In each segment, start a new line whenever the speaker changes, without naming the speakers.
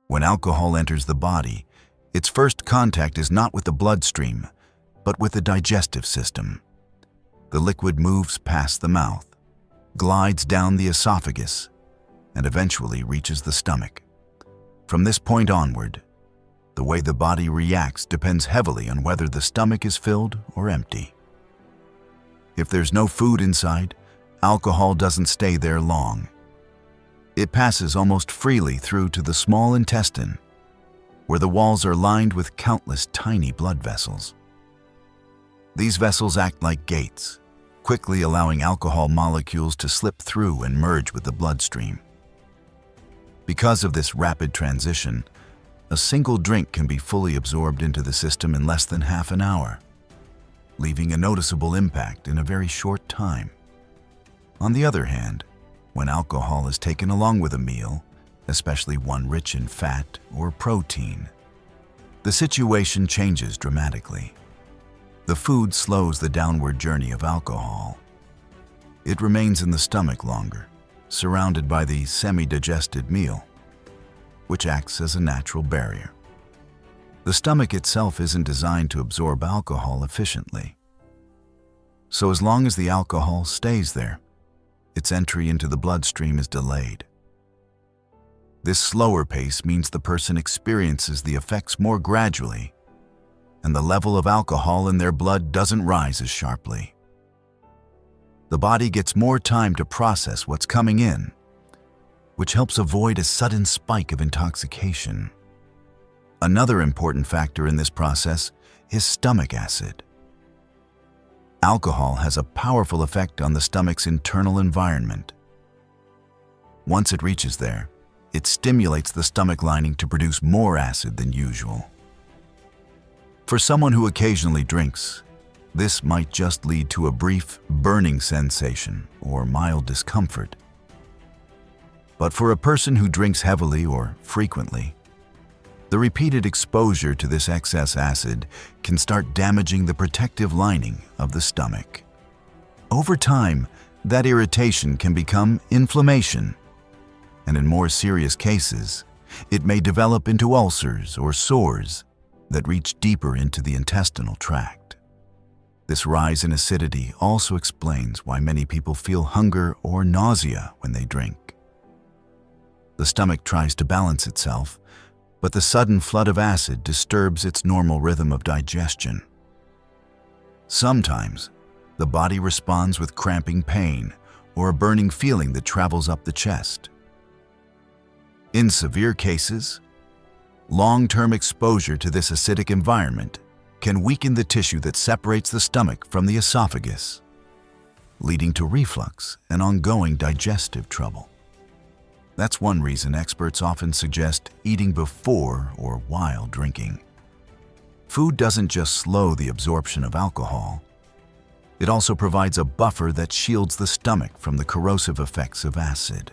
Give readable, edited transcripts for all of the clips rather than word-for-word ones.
When alcohol enters the body, its first contact is not with the bloodstream, but with the digestive system. The liquid moves past the mouth, glides down the esophagus, and eventually reaches the stomach. From this point onward, the way the body reacts depends heavily on whether the stomach is filled or empty. If there's no food inside, alcohol doesn't stay there long. It passes almost freely through to the small intestine, where the walls are lined with countless tiny blood vessels. These vessels act like gates, quickly allowing alcohol molecules to slip through and merge with the bloodstream. Because of this rapid transition, a single drink can be fully absorbed into the system in less than half an hour, leaving a noticeable impact in a very short time. On the other hand, when alcohol is taken along with a meal, especially one rich in fat or protein, the situation changes dramatically. The food slows the downward journey of alcohol. It remains in the stomach longer, surrounded by the semi-digested meal, which acts as a natural barrier. The stomach itself isn't designed to absorb alcohol efficiently. So as long as the alcohol stays there, its entry into the bloodstream is delayed. This slower pace means the person experiences the effects more gradually, and the level of alcohol in their blood doesn't rise as sharply. The body gets more time to process what's coming in, which helps avoid a sudden spike of intoxication. Another important factor in this process is stomach acid. Alcohol has a powerful effect on the stomach's internal environment. Once it reaches there, it stimulates the stomach lining to produce more acid than usual. For someone who occasionally drinks, this might just lead to a brief burning sensation or mild discomfort. But for a person who drinks heavily or frequently, the repeated exposure to this excess acid can start damaging the protective lining of the stomach. Over time, that irritation can become inflammation, and in more serious cases, it may develop into ulcers or sores that reach deeper into the intestinal tract. This rise in acidity also explains why many people feel hunger or nausea when they drink. The stomach tries to balance itself, but the sudden flood of acid disturbs its normal rhythm of digestion. Sometimes, the body responds with cramping pain or a burning feeling that travels up the chest. In severe cases, long-term exposure to this acidic environment can weaken the tissue that separates the stomach from the esophagus, leading to reflux and ongoing digestive trouble. That's one reason experts often suggest eating before or while drinking. Food doesn't just slow the absorption of alcohol. It also provides a buffer that shields the stomach from the corrosive effects of acid.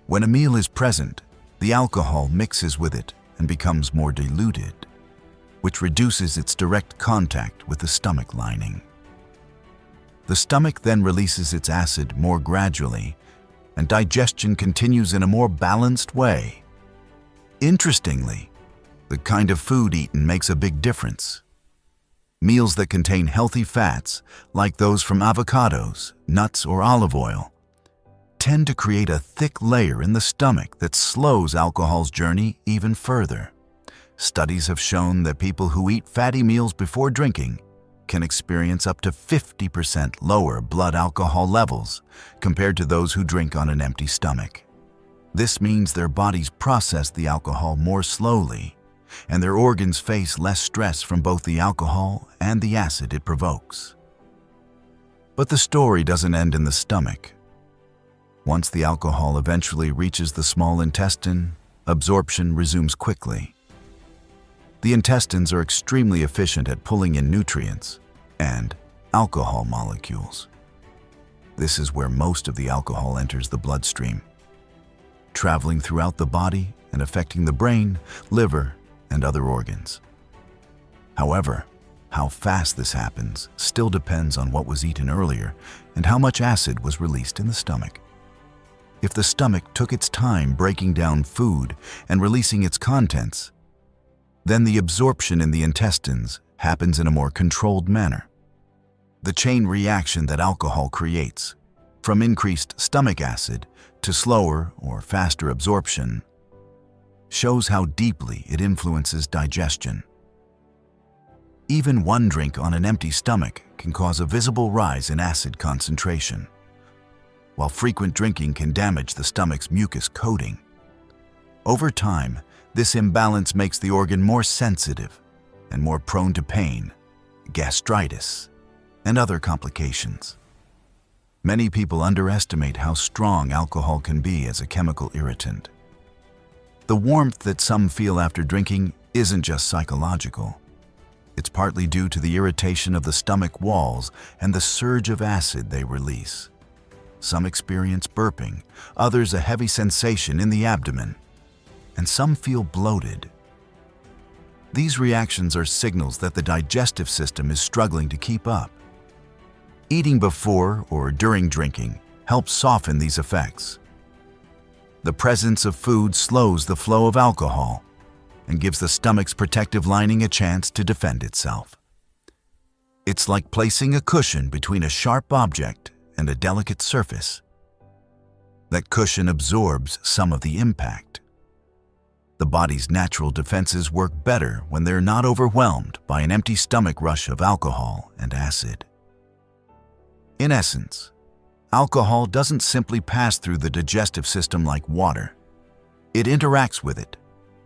When a meal is present, the alcohol mixes with it and becomes more diluted, which reduces its direct contact with the stomach lining. The stomach then releases its acid more gradually, and digestion continues in a more balanced way. Interestingly, the kind of food eaten makes a big difference. Meals that contain healthy fats, like those from avocados, nuts, or olive oil, tend to create a thick layer in the stomach that slows alcohol's journey even further. Studies have shown that people who eat fatty meals before drinking can experience up to 50% lower blood alcohol levels compared to those who drink on an empty stomach. This means their bodies process the alcohol more slowly, and their organs face less stress from both the alcohol and the acid it provokes. But the story doesn't end in the stomach. Once the alcohol eventually reaches the small intestine, absorption resumes quickly. The intestines are extremely efficient at pulling in nutrients and alcohol molecules. This is where most of the alcohol enters the bloodstream, traveling throughout the body and affecting the brain, liver, and other organs. However, how fast this happens still depends on what was eaten earlier and how much acid was released in the stomach. If the stomach took its time breaking down food and releasing its contents, then the absorption in the intestines happens in a more controlled manner. The chain reaction that alcohol creates, from increased stomach acid to slower or faster absorption, shows how deeply it influences digestion. Even one drink on an empty stomach can cause a visible rise in acid concentration, while frequent drinking can damage the stomach's mucus coating. Over time, this imbalance makes the organ more sensitive and more prone to pain, gastritis, and other complications. Many people underestimate how strong alcohol can be as a chemical irritant. The warmth that some feel after drinking isn't just psychological. It's partly due to the irritation of the stomach walls and the surge of acid they release. Some experience burping, others a heavy sensation in the abdomen, and some feel bloated. These reactions are signals that the digestive system is struggling to keep up. Eating before or during drinking helps soften these effects. The presence of food slows the flow of alcohol and gives the stomach's protective lining a chance to defend itself. It's like placing a cushion between a sharp object and a delicate surface. That cushion absorbs some of the impact. The body's natural defenses work better when they're not overwhelmed by an empty stomach rush of alcohol and acid. In essence, alcohol doesn't simply pass through the digestive system like water. It interacts with it,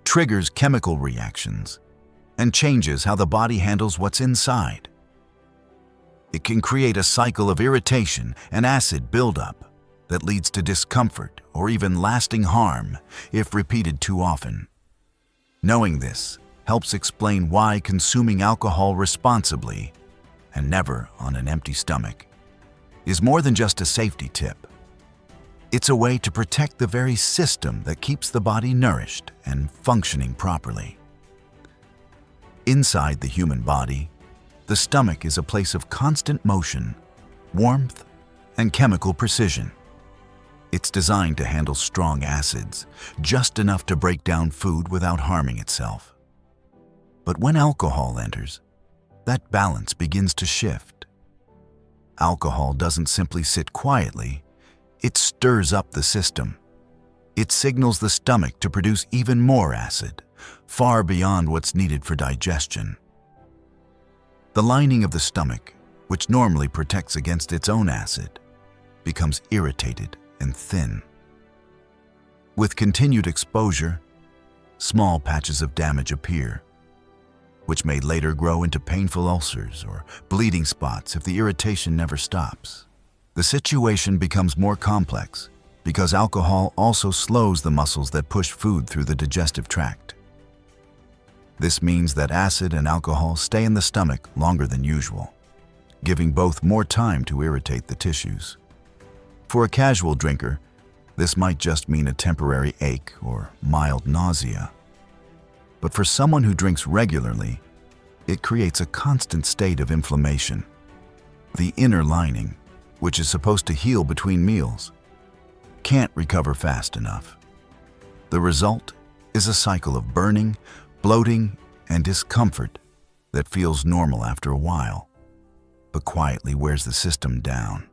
triggers chemical reactions, and changes how the body handles what's inside. It can create a cycle of irritation and acid buildup that leads to discomfort or even lasting harm if repeated too often. Knowing this helps explain why consuming alcohol responsibly, and never on an empty stomach, is more than just a safety tip. It's a way to protect the very system that keeps the body nourished and functioning properly. Inside the human body, the stomach is a place of constant motion, warmth, and chemical precision. It's designed to handle strong acids, just enough to break down food without harming itself. But when alcohol enters, that balance begins to shift. Alcohol doesn't simply sit quietly. It stirs up the system. It signals the stomach to produce even more acid, far beyond what's needed for digestion. The lining of the stomach, which normally protects against its own acid, becomes irritated and thin. With continued exposure, small patches of damage appear, which may later grow into painful ulcers or bleeding spots if the irritation never stops. The situation becomes more complex because alcohol also slows the muscles that push food through the digestive tract. This means that acid and alcohol stay in the stomach longer than usual, giving both more time to irritate the tissues. For a casual drinker, this might just mean a temporary ache or mild nausea. But for someone who drinks regularly, it creates a constant state of inflammation. The inner lining, which is supposed to heal between meals, can't recover fast enough. The result is a cycle of burning, bloating, and discomfort that feels normal after a while, but quietly wears the system down.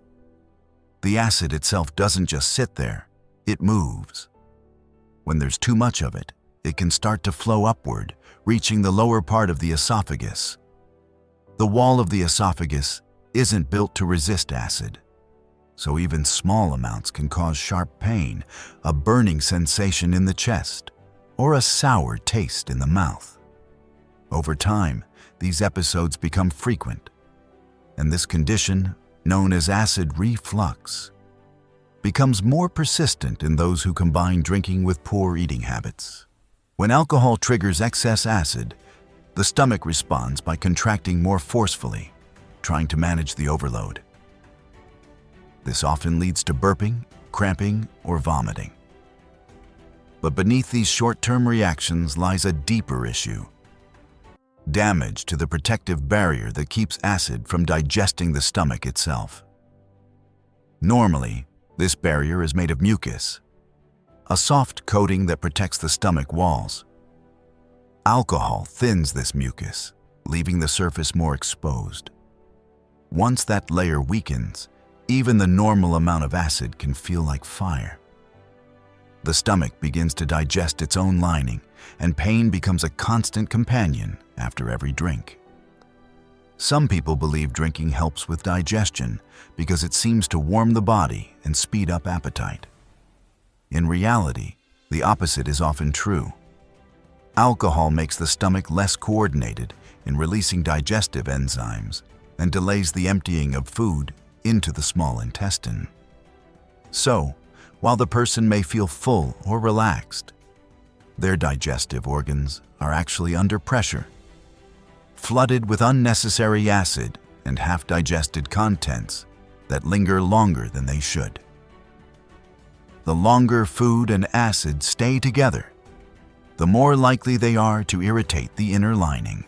The acid itself doesn't just sit there, it moves. When there's too much of it, it can start to flow upward, reaching the lower part of the esophagus. The wall of the esophagus isn't built to resist acid, so even small amounts can cause sharp pain, a burning sensation in the chest, or a sour taste in the mouth. Over time, these episodes become frequent, and this condition, known as acid reflux, becomes more persistent in those who combine drinking with poor eating habits. When alcohol triggers excess acid, the stomach responds by contracting more forcefully, trying to manage the overload. This often leads to burping, cramping, or vomiting. But beneath these short-term reactions lies a deeper issue: damage to the protective barrier that keeps acid from digesting the stomach itself. Normally, This barrier is made of mucus, a soft coating that protects the stomach walls. Alcohol thins this mucus, leaving the surface more exposed. Once that layer weakens, even the normal amount of acid can feel like fire. The stomach begins to digest its own lining, and pain becomes a constant companion after every drink. Some people believe drinking helps with digestion because it seems to warm the body and speed up appetite. In reality, the opposite is often true. Alcohol makes the stomach less coordinated in releasing digestive enzymes and delays the emptying of food into the small intestine. So, while the person may feel full or relaxed, their digestive organs are actually under pressure, flooded with unnecessary acid and half-digested contents that linger longer than they should. The longer food and acid stay together, the more likely they are to irritate the inner lining.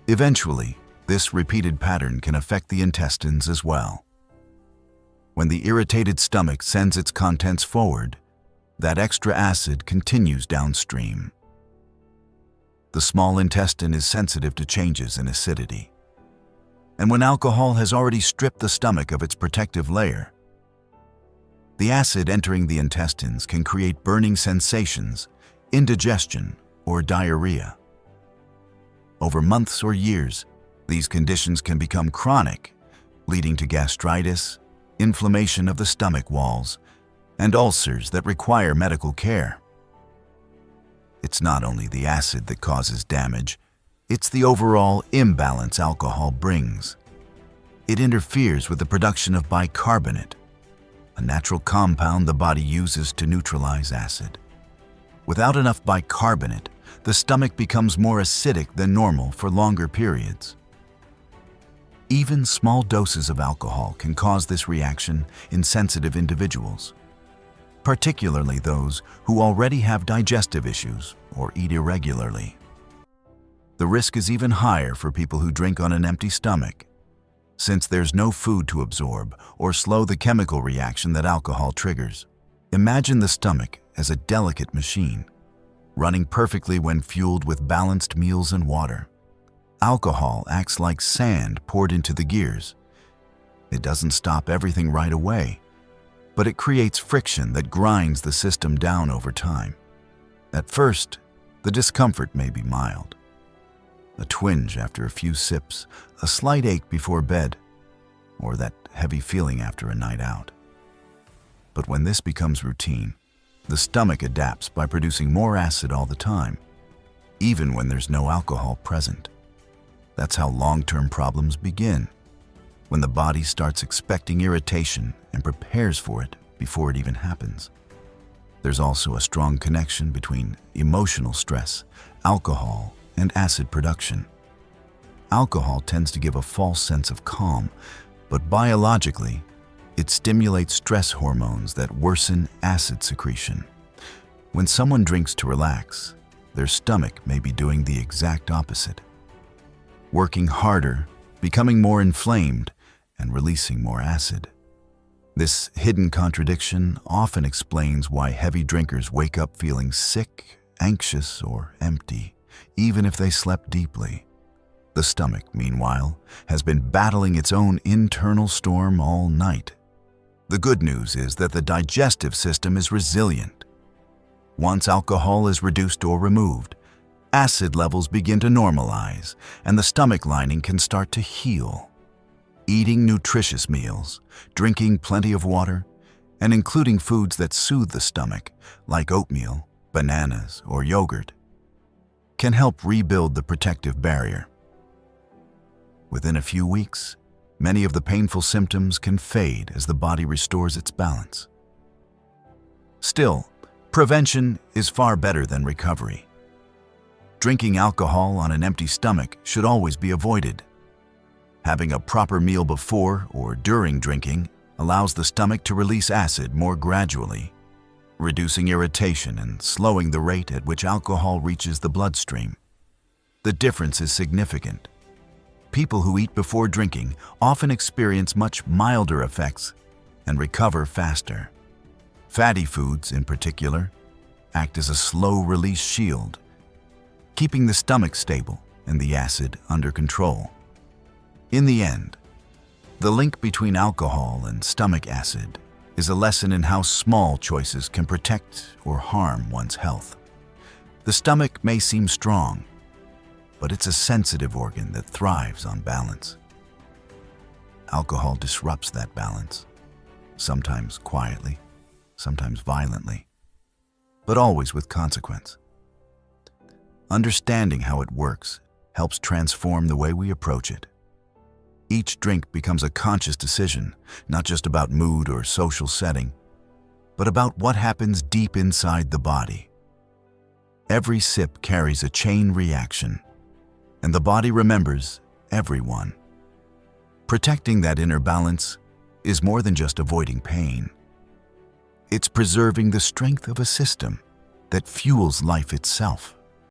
Eventually, this repeated pattern can affect the intestines as well. When the irritated stomach sends its contents forward, that extra acid continues downstream. The small intestine is sensitive to changes in acidity. And when alcohol has already stripped the stomach of its protective layer, the acid entering the intestines can create burning sensations, indigestion, or diarrhea. Over months or years, these conditions can become chronic, leading to gastritis, inflammation of the stomach walls, and ulcers that require medical care. It's not only the acid that causes damage, it's the overall imbalance alcohol brings. It interferes with the production of bicarbonate, a natural compound the body uses to neutralize acid. Without enough bicarbonate, the stomach becomes more acidic than normal for longer periods. Even small doses of alcohol can cause this reaction in sensitive individuals, particularly those who already have digestive issues or eat irregularly. The risk is even higher for people who drink on an empty stomach, since there's no food to absorb or slow the chemical reaction that alcohol triggers. Imagine the stomach as a delicate machine, running perfectly when fueled with balanced meals and water. Alcohol acts like sand poured into the gears. It doesn't stop everything right away, but it creates friction that grinds the system down over time. At first, the discomfort may be mild. A twinge after a few sips, a slight ache before bed, or that heavy feeling after a night out. But when this becomes routine, the stomach adapts by producing more acid all the time, even when there's no alcohol present. That's how long-term problems begin, when the body starts expecting irritation and prepares for it before it even happens. There's also a strong connection between emotional stress, alcohol, and acid production. Alcohol tends to give a false sense of calm, but biologically, it stimulates stress hormones that worsen acid secretion. When someone drinks to relax, their stomach may be doing the exact opposite, working harder, becoming more inflamed, and releasing more acid. This hidden contradiction often explains why heavy drinkers wake up feeling sick, anxious, or empty, even if they slept deeply. The stomach, meanwhile, has been battling its own internal storm all night. The good news is that the digestive system is resilient. Once alcohol is reduced or removed, acid levels begin to normalize, and the stomach lining can start to heal. Eating nutritious meals, drinking plenty of water, and including foods that soothe the stomach, like oatmeal, bananas, or yogurt, can help rebuild the protective barrier. Within a few weeks, many of the painful symptoms can fade as the body restores its balance. Still, prevention is far better than recovery. Drinking alcohol on an empty stomach should always be avoided. Having a proper meal before or during drinking allows the stomach to release acid more gradually, reducing irritation and slowing the rate at which alcohol reaches the bloodstream. The difference is significant. People who eat before drinking often experience much milder effects and recover faster. Fatty foods, in particular, act as a slow-release shield, keeping the stomach stable and the acid under control. In the end, the link between alcohol and stomach acid is a lesson in how small choices can protect or harm one's health. The stomach may seem strong, but it's a sensitive organ that thrives on balance. Alcohol disrupts that balance, sometimes quietly, sometimes violently, but always with consequence. Understanding how it works helps transform the way we approach it. Each drink becomes a conscious decision, not just about mood or social setting, but about what happens deep inside the body. Every sip carries a chain reaction, and the body remembers everyone. Protecting that inner balance is more than just avoiding pain. It's preserving the strength of a system that fuels life itself.